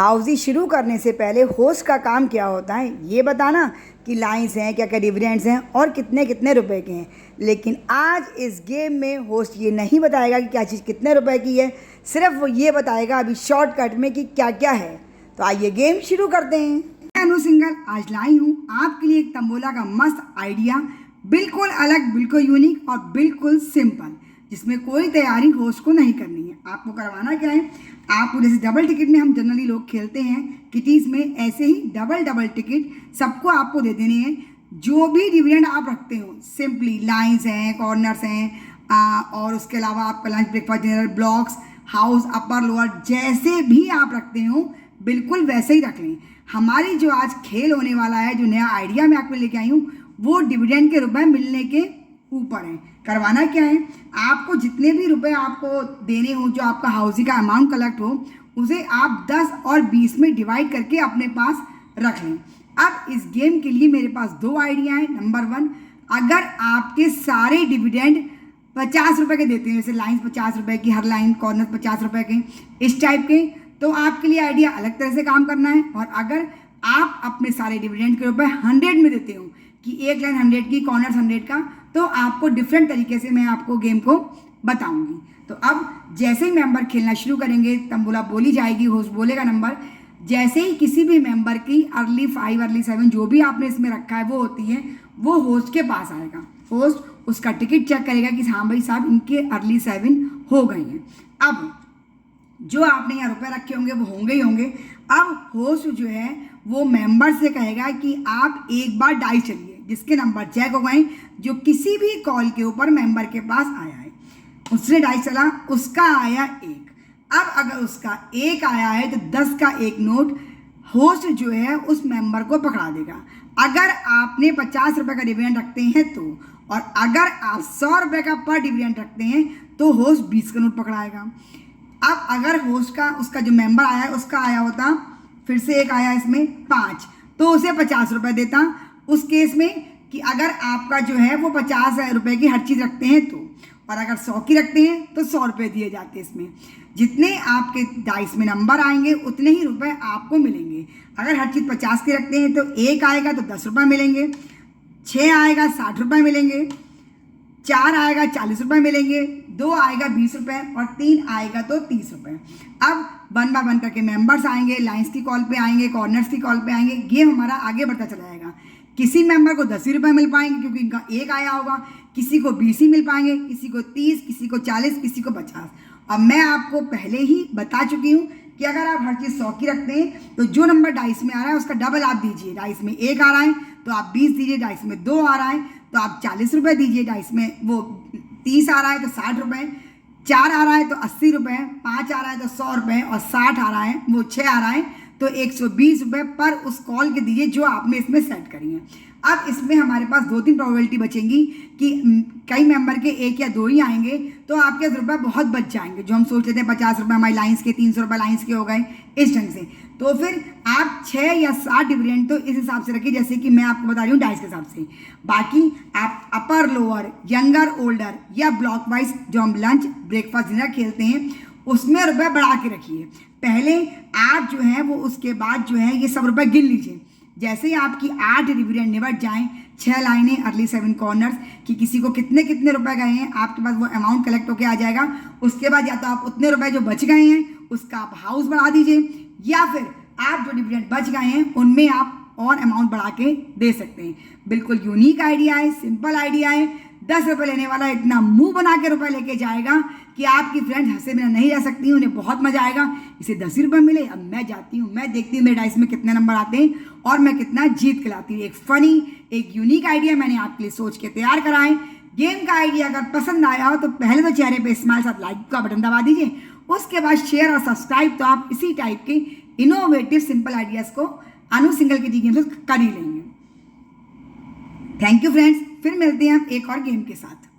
Housie शुरू करने से पहले होस्ट का काम क्या होता है ये बताना कि लाइंस हैं, क्या क्या डिविडेंड्स हैं और कितने कितने रुपए के हैं। लेकिन आज इस गेम में होस्ट ये नहीं बताएगा कि क्या चीज़ कितने रुपए की है, सिर्फ वो ये बताएगा अभी शॉर्टकट में कि क्या क्या है। तो आइए गेम शुरू करते हैं। मैं अनु सिंगल आज लाई हूँ आपके लिए एक तंबोला का मस्त आइडिया, बिल्कुल अलग, बिल्कुल यूनिक और बिल्कुल सिंपल, जिसमें कोई तैयारी होस्ट को नहीं करनी है। आपको करवाना क्या है, आपको जैसे डबल टिकट में हम जनरली लोग खेलते हैं किटीज़ में, ऐसे ही डबल टिकट सबको आपको दे देने हैं। जो भी डिविडेंड आप रखते हो, सिंपली लाइंस हैं, कॉर्नर्स हैं, और उसके अलावा आपका lunch, breakfast, dinner, blocks, house, upper lower, जैसे भी आप रखते हो बिल्कुल वैसे ही रख लें। हमारी जो आज खेल होने वाला है, जो नया आइडिया मैं आपको लेके आई हूँ, वो डिविडेंड के रुपए मिलने के ऊपर है। करवाना क्या है, आपको जितने भी रुपए आपको देने हो, जो आपका हाउसिंग का अमाउंट कलेक्ट हो, उसे आप 10 और 20 में डिवाइड करके अपने पास रख लें। अब इस गेम के लिए मेरे पास 2 आइडिया हैं। नंबर 1, अगर आपके सारे डिविडेंड 50 रुपये के देते हैं, जैसे लाइन्स 50 रुपये की, हर लाइन कॉर्नर 50 रुपये के, इस टाइप के, तो आपके लिए आइडिया अलग तरह से काम करना है। और अगर आप अपने सारे डिविडेंड के रुपए 100 में देते हो कि एक लाइन 100 की, कॉर्नर 100 का, तो आपको डिफरेंट तरीके से मैं आपको गेम को बताऊंगी। तो अब जैसे ही मेंबर खेलना शुरू करेंगे, तंबोला बोली जाएगी, होस्ट बोलेगा नंबर। जैसे ही किसी भी मेंबर की अर्ली 5, अर्ली 7 जो भी आपने इसमें रखा है वो होती है, वो होस्ट के पास आएगा। होस्ट उसका टिकट चेक करेगा कि हाँ भाई साहब, इनके अर्ली 7 हो गई हैं। अब जो आपने यहाँ रुपए रखे होंगे वो होंगे ही होंगे। अब होस्ट जो है वो मेंबर से कहेगा कि आप एक बार डाइस चलिए, जिसके नंबर चेक हो गए, जो किसी भी कॉल के ऊपर मेंबर के पास आया है, उसने डाइस चला, उसका आया 1। अब अगर उसका 1 आया है तो 10 का 1 नोट होस्ट जो है उस मेंबर को पकड़ा देगा। अगर आपने 50 रुपये का डिविडेंड रखते हैं तो, और अगर आप 100 रुपये का पर डिविडेंड रखते हैं तो होस्ट 20 का नोट पकड़ाएगा। अब अगर होस्ट का, उसका जो मेंबर आया है उसका आया होता, फिर से 1 आया इसमें 5, तो उसे 50 रुपये देता। उस केस में कि अगर आपका जो है वो 50 रुपये की हर चीज़ रखते हैं तो, और अगर 100 की रखते हैं तो 100 रुपये दिए जाते हैं। इसमें जितने आपके डाइस में नंबर आएंगे उतने ही रुपए आपको मिलेंगे। अगर हर चीज़ 50 की रखते हैं तो 1 आएगा तो 10 रुपये मिलेंगे, 6 आएगा 60 रुपये मिलेंगे, 4 आएगा 40 रुपये मिलेंगे, 2 आएगा 20 रुपये और 3 आएगा तो 30 रुपये। अब 1 बाय 1 करके मेंबर्स आएंगे, लाइंस की कॉल पे आएंगे, कॉर्नर्स की कॉल पे आएंगे। गेम हमारा आगे बढ़ता चला जाएगा। किसी मेंबर को 10 रुपये मिल पाएंगे क्योंकि इनका 1 आया होगा, किसी को 20 ही मिल पाएंगे, किसी को 30, किसी को 40, किसी को 50। अब मैं आपको पहले ही बता चुकी हूँ कि अगर आप हर चीज़ 100 की रखते हैं तो जो नंबर डाइस में आ रहा है उसका डबल आप दीजिए। डाइस में 1 आ रहा है तो आप 20 दीजिए, डाइस में 2 आ रहा है तो आप 40 रुपये दीजिए, डाइस में वो 30 आ रहा है तो 60 रुपये, 4 आ रहा है तो 80 रुपये, 5 आ रहा है तो 100 रुपये, और 60 आ रहा है, वो 6 आ रहा है तो 120 रुपये पर उस कॉल के दीजिए जो आपने इसमें सेट करी है। अब इसमें हमारे पास 2-3 प्रोबेबिलिटी बचेंगी कि कई मेंबर के 1 या 2 ही आएंगे, तो आपके रुपये बहुत बच जाएंगे। जो हम सोच लेते हैं 50 रुपये हमारी लाइन्स के, 300 रुपये लाइन्स के हो गए, इस ढंग से। तो फिर आप 6 या 7 डिविडेंड तो इस हिसाब से रखिए जैसे कि मैं आपको बता रही हूँ डाइस के हिसाब से। बाकी आप अपर लोअर, यंगर ओल्डर या ब्लॉक वाइज जो हम लंच, ब्रेकफास्ट, डिनर खेलते हैं उसमें रुपये बढ़ा के रखिए। पहले आप जो है वो उसके बाद जो है ये सब रुपये गिन लीजिए। जैसे ही आपकी 8 डिविडेंड निबट जाएं, 6 लाइनें, अर्ली 7 कॉर्नर्स, कि किसी को कितने कितने रुपए गए हैं, आपके पास वो अमाउंट कलेक्ट होके आ जाएगा। उसके बाद या तो आप उतने रुपए जो बच गए हैं उसका आप हाउस बढ़ा दीजिए, या फिर आप जो डिविडेंड बच गए हैं उनमें आप और अमाउंट बढ़ा के दे सकते हैं। बिल्कुल यूनिक आइडिया है, सिंपल आइडिया है। 10 रुपये लेने वाला इतना मुंह बना के रुपये लेके जाएगा कि आपकी फ्रेंड हंसे बिना नहीं रह सकती, उन्हें बहुत मजा आएगा। इसे 10 ही रुपये मिले। अब मैं जाती हूँ, मैं देखती हूँ मेरे डाइस में कितने नंबर आते हैं और मैं कितना जीत के लाती हूँ। एक फनी, एक यूनिक आइडिया मैंने आपके लिए सोच के तैयार करा है। गेम का आइडिया अगर पसंद आया हो तो पहले तो चेहरे पे स्माइल साथ लाइक का बटन दबा दीजिए, उसके बाद शेयर और सब्सक्राइब। तो आप इसी टाइप के इनोवेटिव सिंपल आइडियाज़ को अनु सिंगल के जी गेम से कर ही लेंगे। थैंक यू फ्रेंड्स, फिर मिलते हैं हम एक और गेम के साथ।